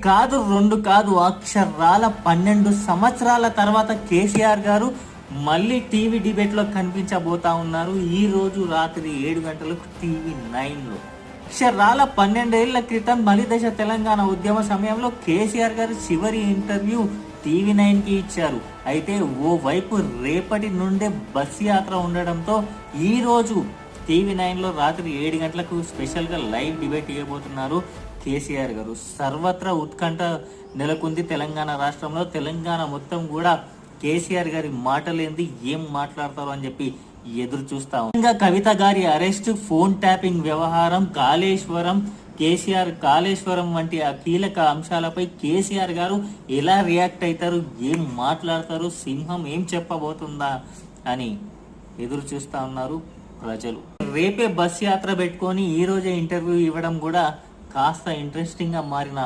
కాదు, రెండు కాదు, అక్షరాల 12 సంవత్సరాల తర్వాత కేసీఆర్ గారు మళ్ళీ టీవీ డిబేట్లో కనిపించబోతా ఉన్నారు. ఈ రోజు రాత్రి 7 గంటలకు TV9లో. అక్షరాల 12 ఏళ్ల క్రితం బలిదశ తెలంగాణ ఉద్యమ సమయంలో కేసీఆర్ గారు చివరి ఇంటర్వ్యూ TV9కి ఇచ్చారు. అయితే ఓవైపు రేపటి నుండే బస్ యాత్ర ఉండడంతో ఈ రోజు TV9లో రాత్రి 7 గంటలకు స్పెషల్గా లైవ్ డిబేట్ ఇవ్వబోతున్నారు కేసీఆర్ గారు. సర్వత్రా ఉత్కంఠ నెలకొంది తెలంగాణ రాష్ట్రంలో. తెలంగాణ మొత్తం కూడా కేసీఆర్ గారి మాటలేంది, ఏం మాట్లాడతారు అని చెప్పి ఎదురు చూస్తాం. ఇంకా కవిత గారి అరెస్ట్, ఫోన్ ట్యాపింగ్ వ్యవహారం, కాళేశ్వరం వంటి ఆ కీలక అంశాలపై కేసీఆర్ గారు ఎలా రియాక్ట్ అవుతారు, ఏం మాట్లాడతారు, సింహం ఏం చెప్పబోతుందా అని ఎదురు చూస్తా ఉన్నారు ప్రజలు. రేపే బస్ యాత్ర పెట్టుకొని ఈ రోజే ఇంటర్వ్యూ ఇవ్వడం కూడా కాస్త ఇంట్రెస్టింగ్ గా మారిన